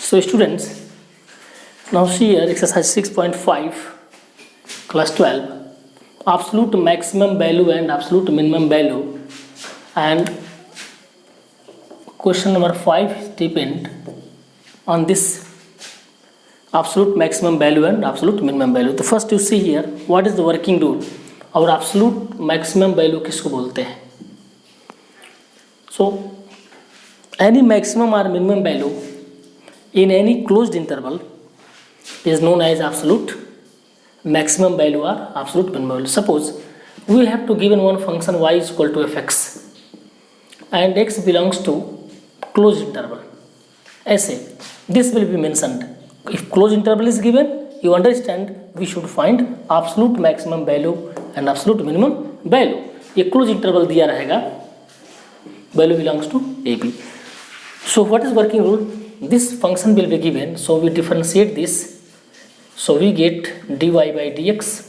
So students, now see here exercise 6.5 class 12, absolute maximum value and absolute minimum value, and question number 5 depend on this absolute maximum value and absolute minimum value. So first you see here what is the working rule और absolute maximum value किसको बोलते हैं. So any maximum or minimum value in any closed interval is known as absolute maximum value or absolute minimum value. Suppose we have to given one function y is equal to fx and x belongs to closed interval. ऐसे this will be mentioned. If closed interval is given, you understand we should find absolute maximum value and absolute minimum value. ये closed interval दिया रहेगा, value belongs to AB. So what is working rule? This function will be given, so we differentiate this, so we get dy by dx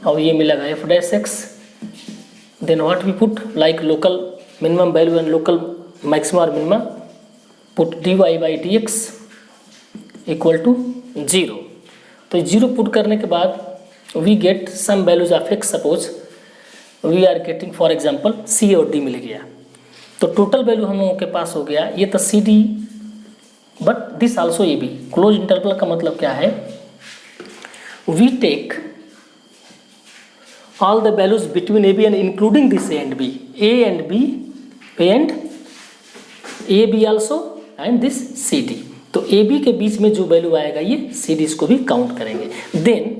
और ये मिलेगा f dash x. Then what we put like local minimum value and local maximum or minimum, put dy by dx equal to 0. तो 0 put करने के बाद we get some values of x. Suppose we are getting for example c और d मिल गया, तो total value हम लोगों के पास हो गया ये तो c d, but this also a b. Close interval का मतलब क्या है? We take all the values between a b and including this a and b, a and b and a b also and this c d. तो a B के बीच में जो value आएगा ये सी डी, इसको भी काउंट करेंगे. Then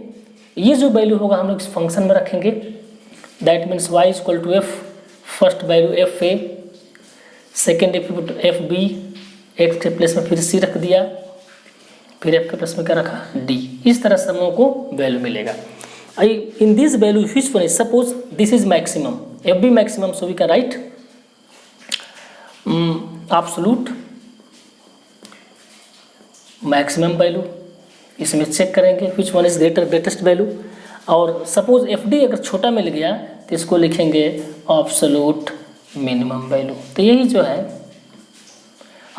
ये जो वैल्यू होगा हम लोग इस फंक्शन में रखेंगे. That means y is equal to f, first value f a, second f b, x के प्लेस में फिर सी रख दिया, फिर एफ के प्लेस में क्या रखा डी. इस तरह से हम लोगों को वैल्यू मिलेगा. In this value which one is, suppose this is maximum, f b maximum, so we can write absolute maximum value. इसमें चेक करेंगे which one is greatest value. और सपोज एफ डी अगर छोटा मिल गया तो इसको लिखेंगे एब्सोल्यूट मिनिमम वैल्यू. तो यही जो है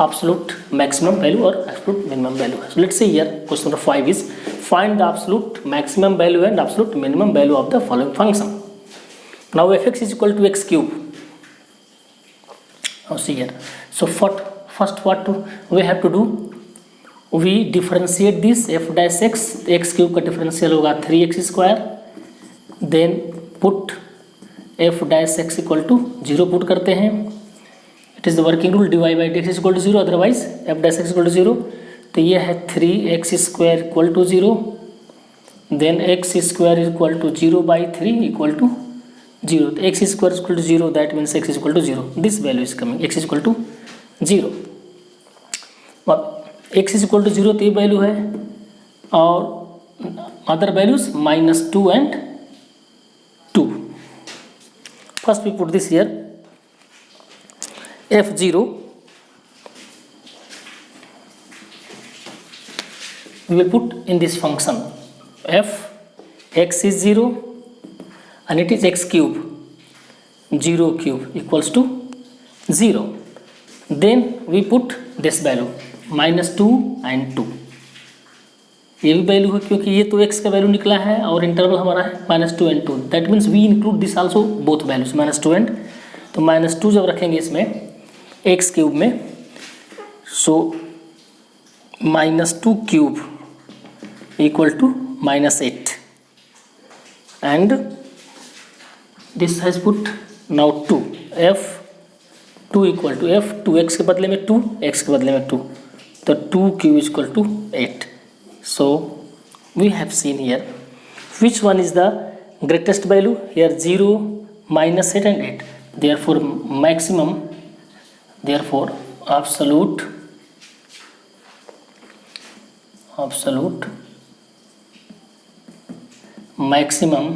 एब्सोल्यूट मैक्सिमम वैल्यू और एब्सोल्यूट मिनिमम वैल्यू है. So let's see here question number 5 is find the absolute maximum value and absolute minimum value of the following function. Now fx is equal to x cube. Now see here. So first what we have to do? We differentiate this f dash x, x cube का differential होगा 3x square. Then put f dash x equal to 0 put करते हैं. It is the working rule, dy by dx equal to 0, otherwise f dash x equal to 0. तो ये है 3x square equal to 0. Then x square equal to 0 by 3 equal to 0. तो x square equal to 0, that means x equal to 0. This value is coming, x equal to 0. अब x is equal to 0 तो ये value है, और other values -2 and 2. First we put this here, f0 we will put in this function f x is 0 and it is x cube, 0 cube equals to 0. Then we put this value -2 and 2. ये भी value है क्योंकि ये तो x का value निकला है और इंटरवल हमारा है -2 and 2. That means we include this also both values -2 and, तो -2 जब रखेंगे इसमें x क्यूब में, so -2 cube equal to -8 and this has put now 2, f2 equal to f, 2x के बदले में 2, x के बदले में 2, तो 2 cube is equal to 8. So we have seen here which one is the greatest value here, 0, -8 and 8. Therefore maximum, therefore absolute maximum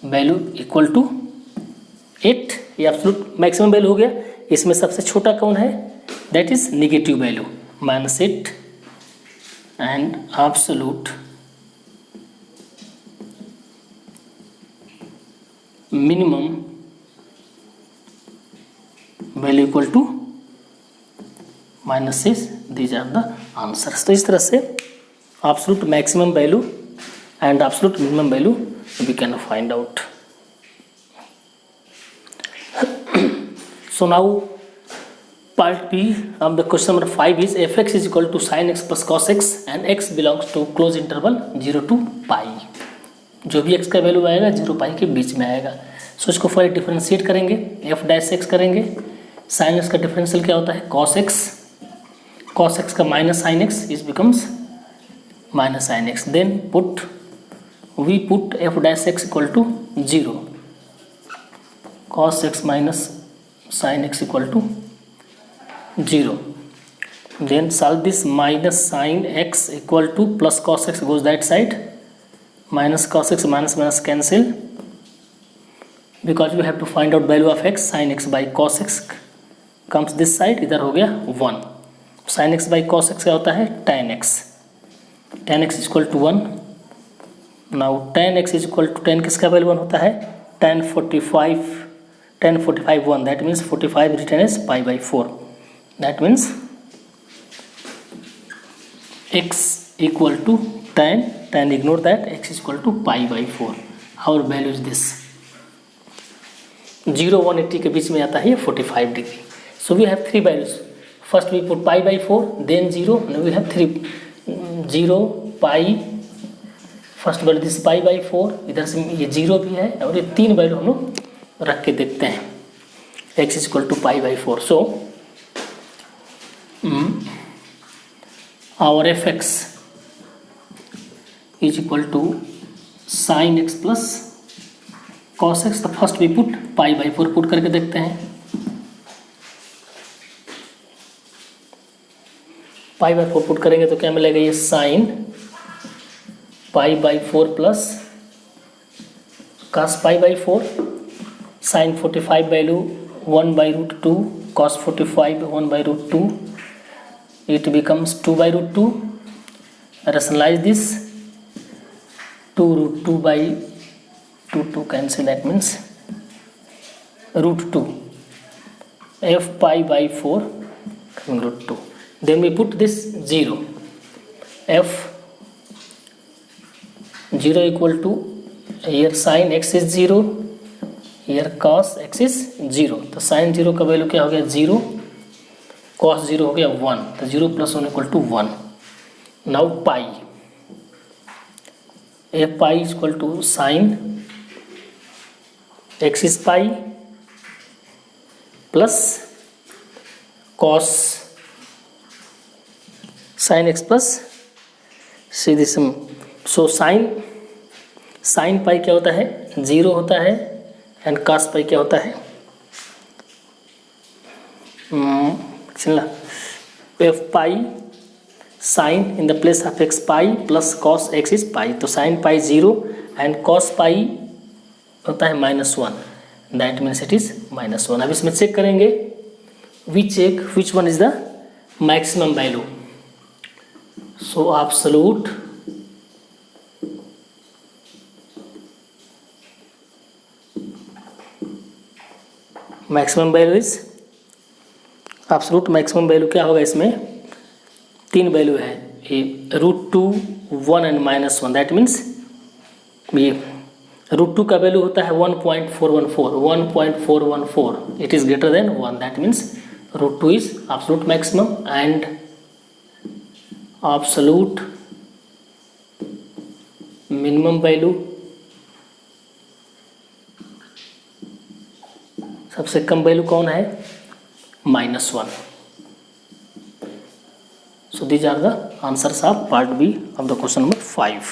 value equal to 8. ये absolute maximum value हो गया. इसमें सबसे छोटा कौन है? That is negative value, -8, and absolute minimum value equal to minuses, these are the answers. तो इस तरह से absolute maximum value and absolute minimum value we can find out. So now part B of the question number 5 is fx is equal to sin x plus cos x and x belongs to close interval 0 to pi. जो भी x का value आएगा 0 पाई के बीच में आएगा. So इसको first differentiate करेंगे, f dash x करेंगे. sin x का डिफरेंशियल क्या होता है cos x. cos x का minus sin x is becomes minus sin x. देन we put f dash x equal to 0. cos x minus sin x equal to 0. Then solve this. Minus sin x equal to plus cos x goes that side. Minus cos x minus minus cancel. Because we have to find out value of x. Sin x by cos x comes this side. इधर हो गया 1. sin x by cos x क्या होता है tan x. tan x is equal to 1. Now tan x is equal to tan किसका value 1 होता है tan 45 1. That means 45 written as pi by 4. That means x equal to tan ignore that, x is equal to pi by 4. Our value is this. 0 180 के बीच में आता है 45 degree. So we have three values. First we put pi by 4, then 0, and we have 0 pi. First value this pi by 4, इधर से ये 0 भी है और ये 3 वैल्यू हम लोग रख के देखते हैं. x is equal to pi by 4. So our F x is equal to sine X plus cos X. तो first we put pi by 4 put करके देखते हैं. पाई बाई 4 पुट करेंगे तो क्या मिलेगा ये sine pi by 4 plus cos pi by 4. Sine 45 value 1 by root 2, cos 45 1 by root 2. It becomes 2 by root 2. rationalize this. 2 root 2 by 2 cancel, that means root 2. f pi by 4 coming root 2. then we put this 0. f 0 equal to here sin x is 0, here cos x is 0. तो sin 0 का value क्या हो गया 0, cos 0 हो गया 1. तो 0 प्लस 1 इक्वल टू 1. Now pi a pi is equal to sine x is pi plus cos sin x plus c this. So sine pi क्या होता है 0 होता है एंड cos पाई क्या होता है चलना f pi sine in the place of x pi plus cos x is pi. तो साइन पाई 0 एंड cos पाई होता है -1. That means it is -1. अब इसमें चेक करेंगे. We check which one is the maximum value. So absolute maximum value is absolute maximum value क्या होगा. इसमें 3 वैल्यू है ये रूट 2 1 एंड -1. दैट मीन्स ये रूट 2 का वैल्यू होता है 1.414. It is greater than 1. That means root 2 is absolute maximum and absolute minimum value सबसे कम वैल्यू कौन है -1. So these are the answers of part b of the question number 5.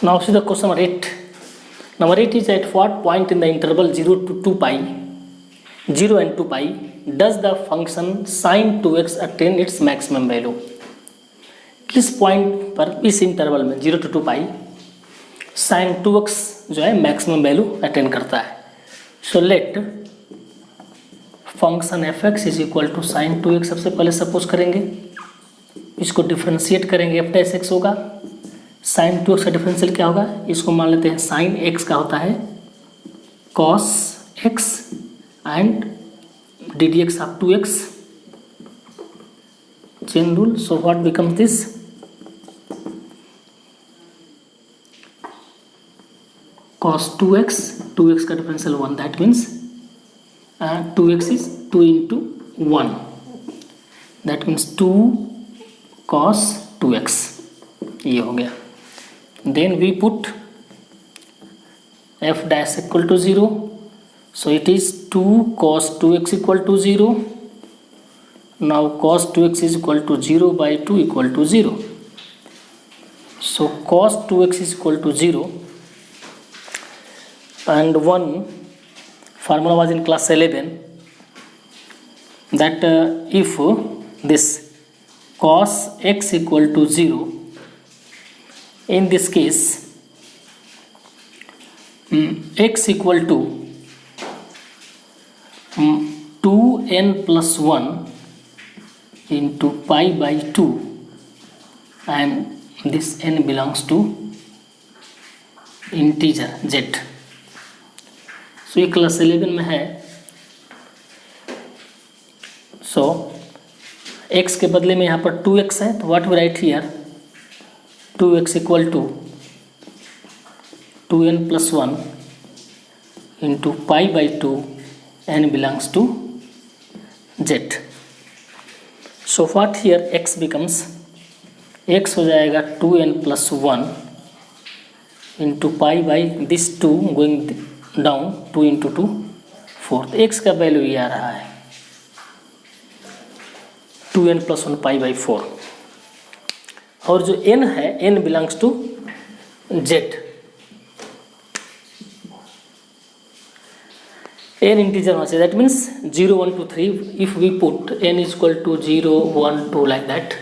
Now see the question number 8. Number 8 is at what point in the interval 0 to 2 pi, 0 and 2 pi does the function sin 2x attain its maximum value. किस point पर इस interval में 0 to 2 pi sin 2x जो है maximum value attain करता है. So let function f x is equal to sine 2x सबसे पहले सपोज करेंगे. इसको डिफ्रेंशिएट करेंगे एफ डैश एक्स होगा. साइन 2x का डिफरेंशियल क्या होगा इसको मान लेते हैं साइन x का होता है cos x and ddx of 2x. Chain rule. So what becomes this? Cos 2x, 2x का differential 1, that means 2x is 2 into 1, that means 2 cos 2x. ये हो गया. Then we put f dash equal to 0, so it is 2 cos 2x equal to 0. Now cos 2x is equal to 0 by 2 equal to 0. So cos 2x is equal to 0, and one formula was in class 11 that if this cos x equal to 0, in this case x equal to 2n plus 1 into pi by 2, and this n belongs to integer z. So ये class 11 में है. So x के बदले में यहाँ पर 2x है, तो what we write here, 2x equal to 2n plus 1 into pi by 2, n belongs to z. So what here x becomes, x हो जाएगा 2n plus 1 into pi by this 2 going down, 2 into 2 4. तो x का value ये आ रहा है 2n plus 1 pi by 4, और जो n है n belongs to z. n integer होना चाहिए, that means 0 1 2 3. if we put n is equal to 0 1 2 like that,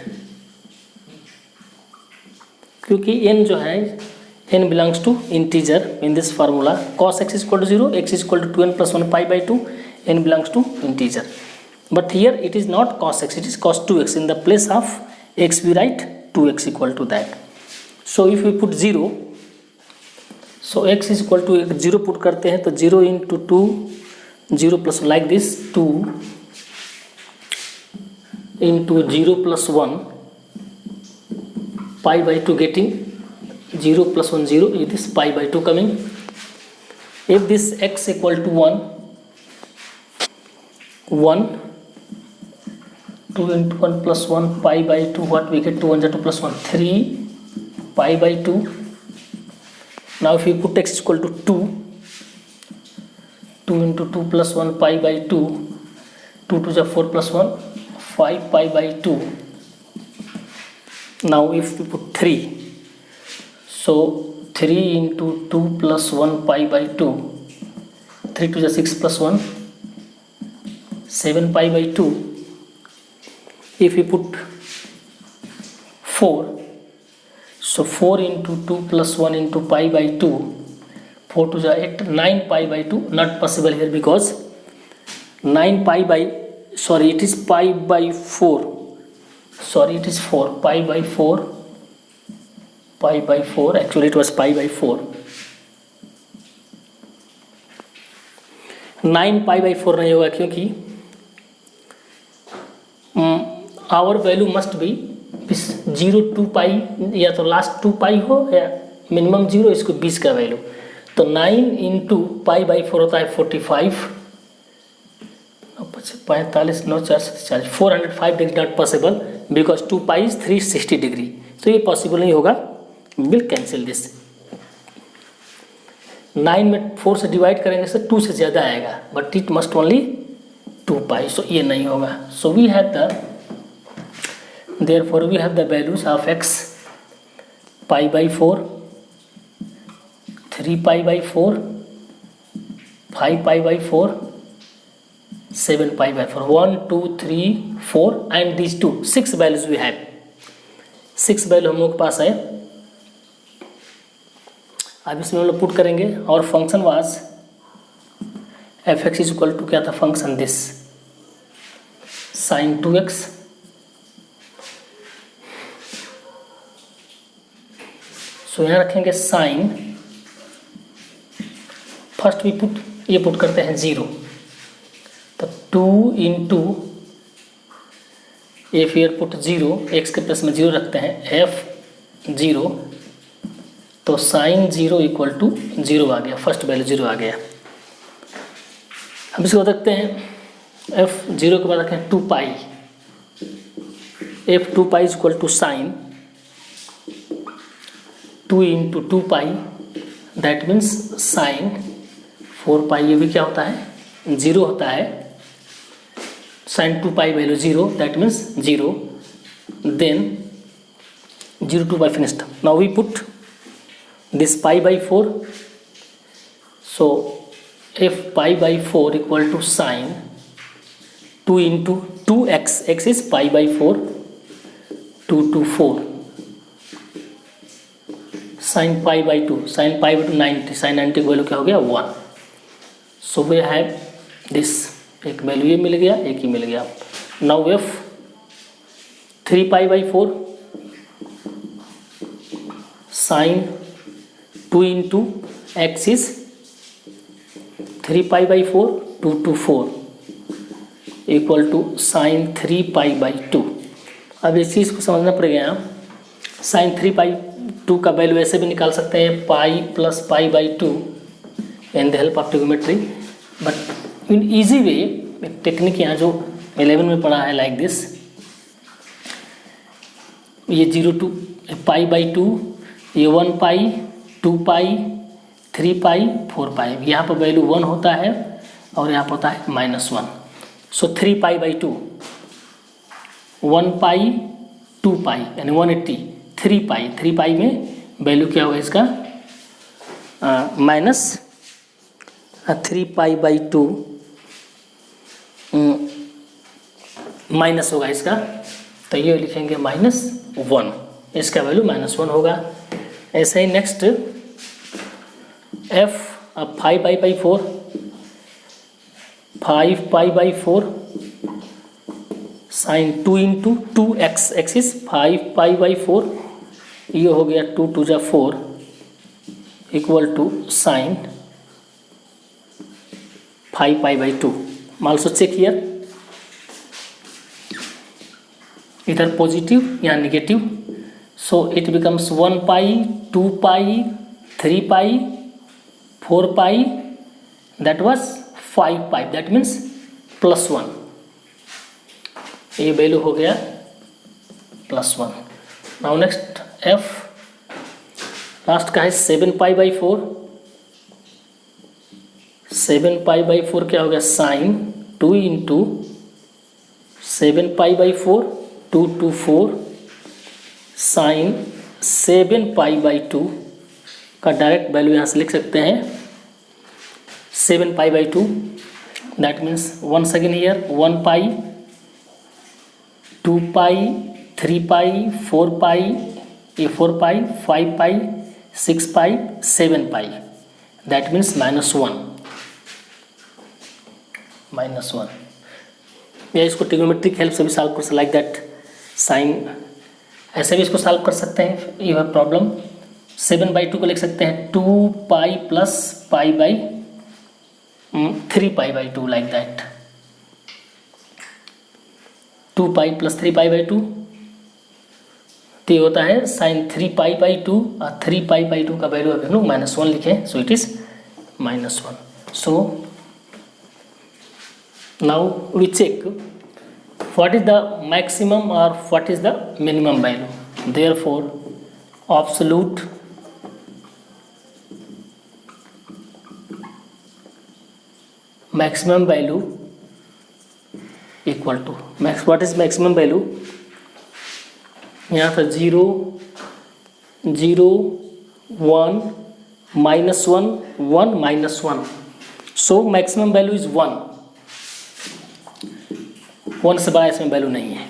क्योंकि n जो है n belongs to integer in this formula. Cos x is equal to 0, x is equal to 2n plus 1 pi by 2, n belongs to integer. But here it is not cos x, it is cos 2x. In the place of x we write 2x equal to that. So if we put 0, so x is equal to 0 put करते हैं तो 0 into 2, 0 plus like this 2 into 0 plus 1 pi by 2 getting 0 plus 1 0, it is pi by 2 coming. If this x equal to 1, 1, 2 into 1 plus 1 pi by 2, what we get, 2 1 2 plus 1 3 pi by 2. Now if we put x equal to 2, 2 into 2 plus 1 pi by 2, 2 2 4 plus 1 5 pi by 2. Now if we put 3, so 3 into 2 plus 1 pi by 2, 3 to the 6 plus 1, 7 pi by 2. If we put 4, so 4 into 2 plus 1 into pi by 2, 4 to the 8, 9 pi by 2. Not possible here because 9 pi by, sorry, it is pi by 4. Sorry, it is 4 pi by 4. Pi by 4, actually it was pi by 4. 9 pi by 4 नहीं होगा क्योंकि our value must be 0 2 pi, या तो last 2 pi हो या minimum 0, इसको 20 का value. तो 9 into pi by 4 होता है 45, 45 9 4 40, 405 degree. Not possible because 2 pi is 360 degree. तो ये पॉसिबल नहीं होगा. Will cancel this. 9 में 4 से डिवाइड करेंगे तो 2 से ज़्यादा आएगा, but it must only 2 pi. So ये नहीं होगा. So we have the, therefore we have the values of x pi by 4, 3 pi by 4, 5 pi by 4, 7 pi by 4. 1 2 3 4 and these 2, 6 values we have. 6 value हम लोग के पास है. अब इसमें हम लोग पुट करेंगे. और function was f x is equal to, क्या था फंक्शन, दिस साइन 2x. सो यहाँ रखेंगे साइन. फर्स्ट वी पुट ये पुट करते हैं 0, तो 2 into f here put 0, x के प्लस में 0 रखते हैं, एफ 0, तो साइन 0 इक्वल टू 0 आ गया, फर्स्ट वैल्यू 0 आ गया। हम इसको रखते हैं एफ 0 के बाद रखें 2 pi, F 2 pi is equal to sine 2 into 2 pi, that means sine 4 pi, ये भी क्या होता है 0 होता है, sine 2 pi value 0, that means 0, then 0 2 pi finished. Now we put this pi by 4, so f pi by 4 equal to sine 2 into 2x, x is pi by 4, 2 to 4, sin pi by 2, sin pi by 2 90, sin 90 value क्या हो गया 1, so we have this, एक value ये मिल गया, एक ही मिल गया। now f 3 pi by 4 sin 2 into x is 3 pi by 4, 2 to 4 equal to sin 3 pi by 2। अब इस चीज़ को समझना पड़ेगा, sin 3 pi 2 का वैल्यू ऐसे भी निकाल सकते हैं, pi plus pi by 2 in the help of trigonometry, but in easy way एक टेक्निक यहाँ जो 11 में पढ़ा है लाइक दिस, ये 0 to पाई बाई 2, ये 1 पाई, 2 पाई, 3 पाई, 4 पाई, यहाँ पर वैल्यू 1 होता है और यहाँ पर होता है -1, सो 3 पाई बाई 2, 1 पाई, 2 पाई यानी 180, 3 पाई में वैल्यू क्या होगा इसका माइनस 3 पाई बाई 2 माइनस होगा इसका, तो ये लिखेंगे -1, इसका वैल्यू -1 होगा। ऐसे ही नेक्स्ट f अब 5 pi by 4, 5 pi by 4 sine 2 into 2x, x is 5 pi by 4, ये हो गया 2 2 जा 4 equal to sine 5 pi by 2। Also check here, इधर पॉजिटिव या negative, so it becomes 1 pi, 2 pi, 3 pi, 4 pi, that was 5 pi, that means +1, ये value हो गया +1। Now next f last का है 7 पाई बाई 4, 7 पाई बाई 4 क्या हो गया sine 2 into 7 pi by 4, 2 to 4 sine 7 pi by 2 का डायरेक्ट वैल्यू यहाँ से लिख सकते हैं 7 pi by 2, that means once again here 1 pi, 2 pi, 3 pi, 4 pi, ये 4 पाई, 5 पाई, 6 पाई, 7 पाई, दैट मीन्स -1, या इसको ट्रिग्नोमेट्रिक हेल्प से भी सॉल्व कर सकते लाइक दैट, साइन ऐसे भी इसको सॉल्व कर सकते हैं। यू हैव प्रॉब्लम 7 बाई 2 को लिख सकते हैं 2 pi plus pi by 3 pi by 2 like that, 2 pi plus 3 pi by 2, तो ये होता है साइन 3 पाई बाई 2 और 3 पाई बाई 2 का वैल्यू अगर हम -1 लिखें, so it is -1। So now we check what is the maximum or what is the minimum value, therefore absolute maximum value equal to what is maximum value, यहाँ पर 0 0 1 -1 1 -1, so maximum value is 1, 1 से बड़ा इसमें value नहीं है।